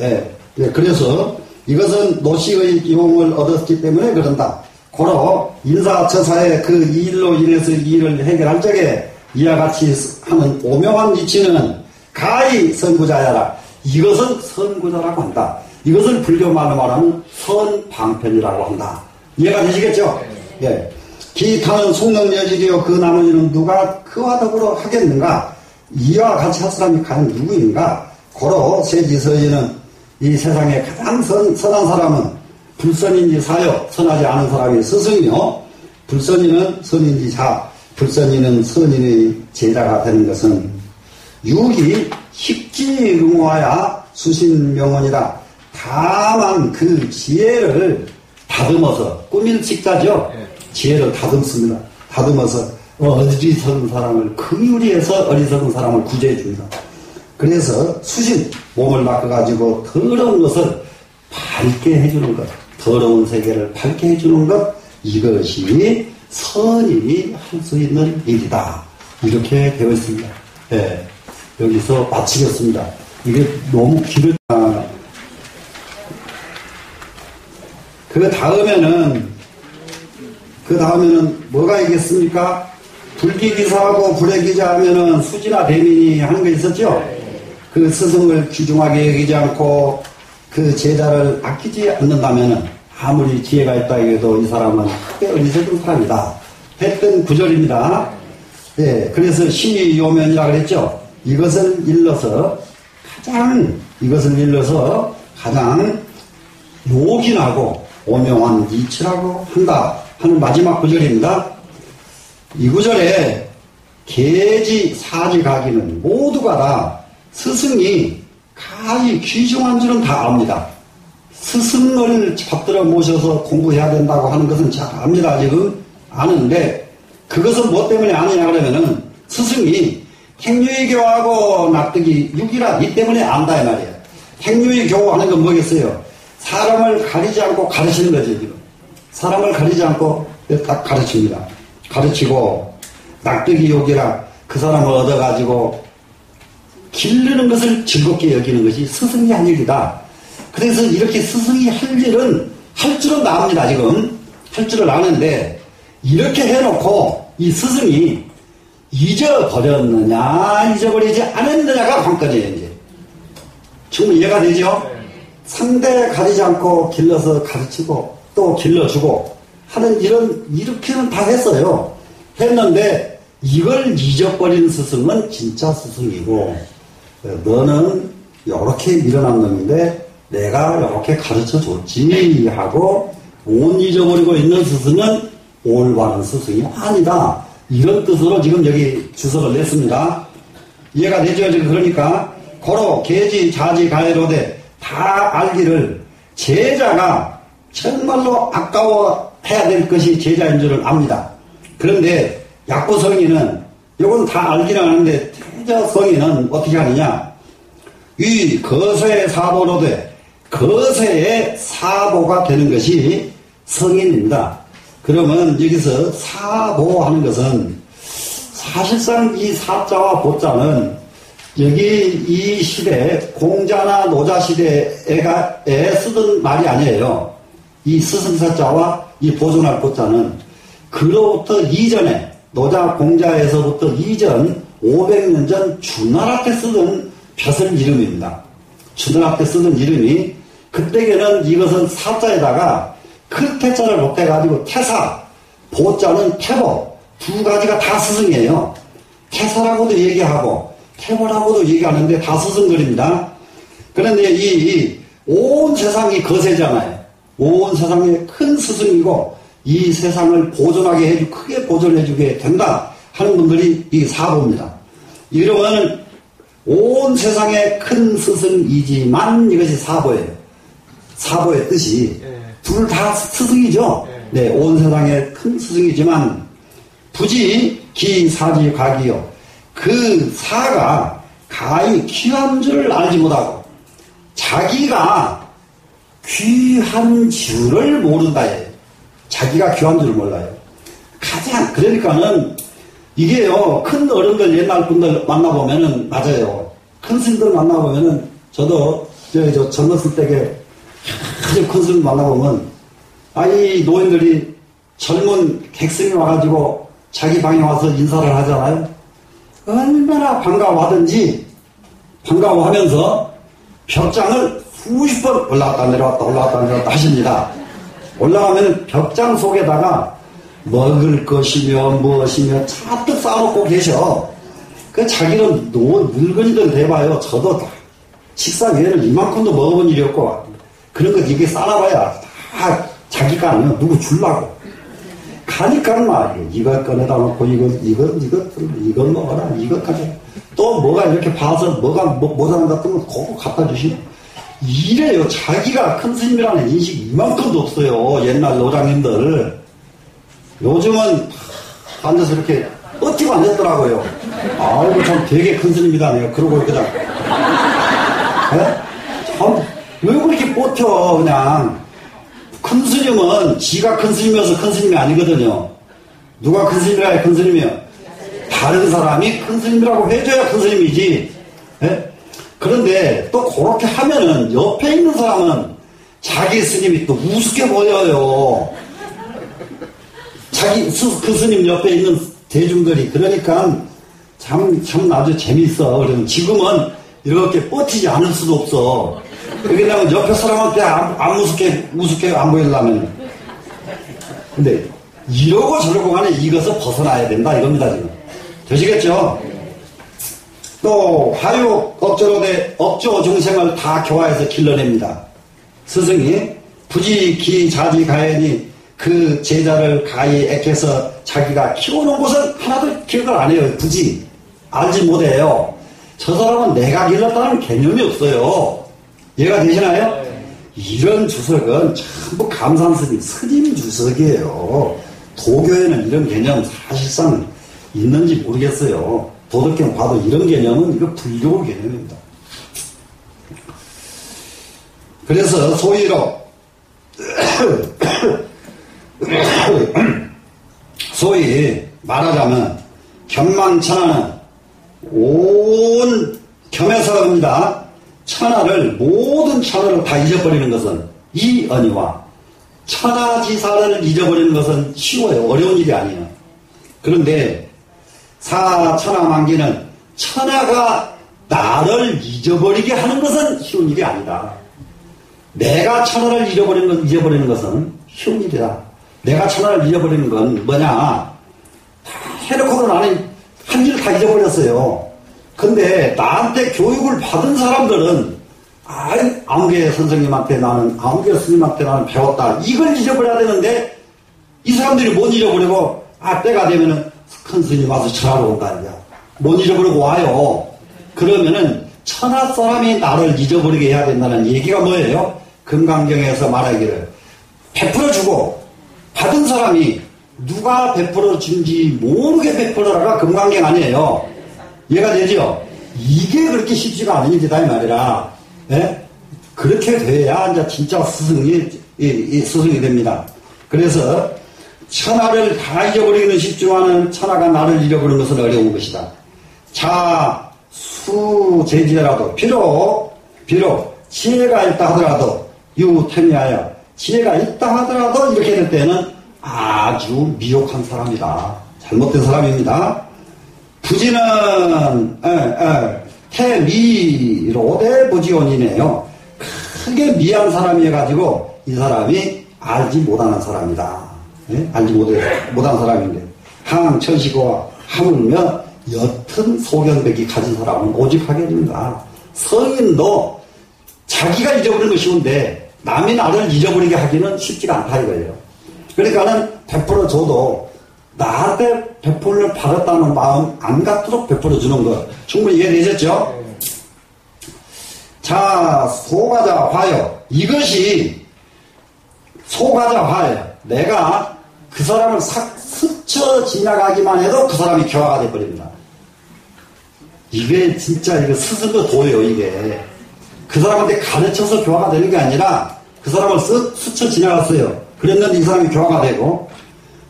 예. 예. 그래서 이것은 노식의 용을 얻었기 때문에 그런다. 고로 인사처사의 그 일로 인해서 이 일을 해결할 적에 이와 같이 하는 오명한 이치는 가히 선구자야라. 이것은 선구자라고 한다. 이것을 불교말로 말하는 선방편이라고 한다. 이해가 되시겠죠? 예. 기타는 속능여직이요 그 나머지는 누가 그와 더불어 하겠는가? 이와 같이 할 사람이 과연 누구인가? 고로 세지서인은 이 세상에 가장 선한 사람은 불선인지 사요. 선하지 않은 사람이 스승이요. 불선인은 선인지 자. 불선인은 선인의 제자가 되는 것은 유기 식지응화야 수신명언이라. 다만 그 지혜를 다듬어서 꾸밀 식자죠. 지혜를 다듬습니다. 다듬어서 어리석은 사람을 긍휼히해서 어리석은 사람을 구제해 줍니다. 그래서 수신 몸을 바꿔가지고 더러운 것을 밝게 해주는 것, 더러운 세계를 밝게 해주는 것, 이것이 선인이 할 수 있는 일이다. 이렇게 되어 있습니다. 예, 여기서 마치겠습니다. 이게 너무 그 다음에는 뭐가 있겠습니까? 불기기사하고 불의기자 하면은 수지나 대민이 하는 거 있었죠? 그 스승을 귀중하게 여기지 않고 그 제자를 아끼지 않는다면은 아무리 지혜가 있다 해도 이 사람은 크게 어리석은 사람이다 했던 구절입니다. 예, 그래서 신이 요면이라 그랬죠. 이것을 일러서 가장 요긴하고 오명한 이치라고 한다 하는 마지막 구절입니다. 이 구절에 계지, 사지, 가기는 모두가 다 스승이 가히 귀중한 줄은 다 압니다. 스승을 받들어 모셔서 공부해야 된다고 하는 것은 잘 압니다. 지금 아는데 그것은 뭐 때문에 아느냐 그러면은 스승이 행유의교하고 납득이 6이라 이 때문에 안다 이 말이에요. 행유의교 하는 건 뭐겠어요? 사람을 가리지 않고 가르치는 거죠. 지금 사람을 가리지 않고 딱 가르칩니다. 가르치고 납득이 6이라 그 사람을 얻어가지고 기르는 것을 즐겁게 여기는 것이 스승이 할 일이다. 그래서 이렇게 스승이 할 일은 할 줄은 압니다. 지금 할 줄을 아는데 이렇게 해놓고 이 스승이 잊어버렸느냐 잊어버리지 않았느냐가 관건이에요. 이제 충분히 이해가 되죠? 상대 가리지 않고 길러서 가르치고 또 길러주고 하는 이렇게는 다 했어요. 했는데 이걸 잊어버린 스승은 진짜 스승이고 너는 이렇게 밀어난 놈인데 내가 이렇게 가르쳐줬지 하고 못 잊어버리고 있는 스승은 올바른 스승이 아니다. 이런 뜻으로 지금 여기 주석을 냈습니다. 이해가 되죠? 지금 그러니까 고로 계지 자지 가해로되 다 알기를 제자가 정말로 아까워해야 될 것이 제자인 줄을 압니다. 그런데 약부성의는 이건 다 알기는 하는데 태자성의는 어떻게 하느냐? 이 거세의 사보로되 거세의 사보가 되는 것이 성인입니다. 그러면 여기서 사보하는 것은 사실상 이 사자와 보자는 여기 이 시대 공자나 노자 시대에 쓰던 말이 아니에요. 이 스승사자와 이 보존할 보자는 그로부터 이전에 노자 공자에서부터 이전 500년 전 주나라 때 쓰던 벼슬 이름입니다. 주나라 때 쓰던 이름이 그때에는 이것은 사자에다가 큰 태자를 못해가지고 태사, 보자는 태보 두 가지가 다 스승이에요. 태사라고도 얘기하고 태보라고도 얘기하는데 다 스승들입니다. 그런데 이 온 세상이 거세잖아요. 온 세상의 큰 스승이고 이 세상을 보존하게 크게 보존해주게 된다 하는 분들이 이 사보입니다. 이러면 온 세상의 큰 스승이지만 이것이 사보예요. 사보의 뜻이 둘 다 스승이죠. 네, 온 세상의 큰 스승이지만 부지 기사지 가기요. 그 사가 가히 귀한 줄을 알지 못하고 자기가 귀한 줄을 모른다. 자기가 귀한 줄을 몰라요. 가장 그러니까는 이게요. 큰 어른들 옛날 분들 만나보면은 맞아요. 큰 스님들 만나보면은 저도 저 젊었을 때에 아주 큰 스님 만나보면 이 노인들이 젊은 객승이 와가지고 자기 방에 와서 인사를 하잖아요. 얼마나 반가워하든지 반가워하면서 벽장을 수십 번 올라갔다 내려왔다 하십니다. 올라가면 벽장 속에다가 먹을 것이며 무엇이며 잔뜩 쌓아놓고 계셔. 그 자기는 늙은이들 대봐요. 저도 다 식사 외에는 이만큼도 먹어본 일이 없고 그런 거 이게 쌓아봐야 다 자기가 아니면 누구 주려고. 가니까 이거 꺼내다 놓고 이거 먹어라 이거까지 또 뭐가 이렇게 봐서 뭐가 모자란 것 같으면 그거 갖다 주시고 이래요. 자기가 큰 스님이라는 인식이 이만큼도 없어요. 옛날 노장님들. 요즘은 앉아서 이렇게 뻗지고 앉았더라고요. 아이고 참 되게 큰 스님이다 내가 그러고 그냥 참 왜 그렇게 뻗혀. 그냥 큰 스님은 지가 큰 스님이어서 큰 스님이 아니거든요. 누가 큰 스님이라 큰 스님이요? 다른 사람이 큰 스님이라고 해줘야 큰 스님이지. 예? 그런데 또 그렇게 하면은 옆에 있는 사람은 자기 스님이 또 우습게 보여요. 그 스님 옆에 있는 대중들이. 그러니까 참 아주 재밌어. 그러면 지금은 이렇게 버티지 않을 수도 없어. 왜냐면 옆에 사람한테 안 무섭게 안 보이려면. 근데 이러고 저러고 간에 이것을 벗어나야 된다 이겁니다 지금. 되시겠죠? 또 화육 업조 중생을 다 교화해서 길러냅니다. 스승이 부지 자지 가연이 그 제자를 가히 애켜서 자기가 키워놓은 것은 하나도 기억을 안 해요. 굳이 알지 못해요. 저 사람은 내가 길렀다는 개념이 없어요. 이해가 되시나요? 이런 주석은 전부 감산스님 스님 주석이에요. 도교에는 이런 개념 사실상 있는지 모르겠어요. 도덕경 봐도 이런 개념은 이거 불교 개념입니다. 그래서 소위로 소위 말하자면 견망천하는 온 겸해서입니다. 모든 천하를 다 잊어버리는 것은 이 언니와 천하지사를 잊어버리는 것은 쉬워요. 어려운 일이 아니에요. 그런데 사천하만기는 천하가 나를 잊어버리게 하는 것은 쉬운 일이 아니다. 내가 천하를 잊어버리는 것은 쉬운 일이다. 내가 천하를 잊어버리는 건 뭐냐? 다 해놓고는 나는 한 일 다 잊어버렸어요. 근데 나한테 교육을 받은 사람들은 아무개 선생님한테 아무개 스님한테 나는 배웠다. 이걸 잊어버려야 되는데 이 사람들이 못 잊어버리고 때가 되면은 큰 스님 와서 전하러 온다. 이제 못 잊어버리고 와요. 그러면은 천하 사람이 나를 잊어버리게 해야 된다는 얘기가 뭐예요? 금강경에서 말하기를 베풀어주고 받은 사람이 누가 베풀어준지 모르게 베풀어라가 금강경 아니에요. 이해가 되죠? 이게 그렇게 쉽지가 않은 일이다 이 말이라. 예? 그렇게 돼야 이제 진짜 스승이 됩니다. 그래서 천하를 다 잊어버리기는 쉽지만은 천하가 나를 잃어버리는 것은 어려운 것이다. 자, 수제지라도 비록 지혜가 있다 하더라도 유태미하여 지혜가 있다 하더라도 이렇게 될 때는 아주 미혹한 사람이다. 잘못된 사람입니다. 부지는 태미로대 부지원이네요. 크게 미한 사람이어가지고 이 사람이 알지 못하는 사람이다. 예? 알지 못한 사람인데 항천시고와 하물며 옅은 소견백이 가진 사람은 오직 하게 됩니다. 성인도 자기가 잊어버리는 건 쉬운데 남이 나를 잊어버리게 하기는 쉽지가 않다 이거예요. 그러니까는 베풀어줘도 나한테 베풀을 받았다는 마음 안 갖도록 베풀어주는 것 충분히 이해되셨죠? 자, 소가자 화요. 이것이 소가자 화예요. 내가 그 사람을 스쳐 지나가기만 해도 그 사람이 교화가 돼버립니다. 이게 진짜 이거 스승도 도예요. 이게 그 사람한테 가르쳐서 교화가 되는 게 아니라 그 사람을 스쳐 지나갔어요. 그랬는데 이 사람이 교화가 되고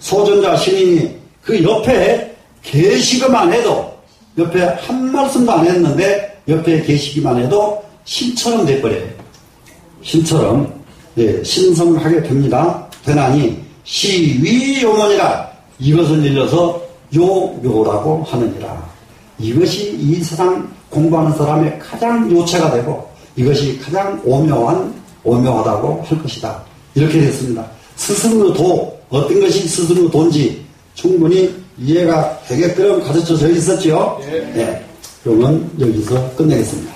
소전자 신인이 그 옆에 계시기만 해도 옆에 한 말씀도 안 했는데 옆에 계시기만 해도 신처럼 돼버려요. 신처럼 신성하게 됩니다. 되나니 시위요문이라 이것을 일러서 요라고 하느니라. 이것이 이 세상 공부하는 사람의 가장 요체가 되고 이것이 가장 오묘하다고 할 것이다. 이렇게 됐습니다. 스승의 도, 어떤 것이 스승의 도인지 충분히 이해가 되게끔 가르쳐져 있었죠. 네. 그러면 여기서 끝내겠습니다.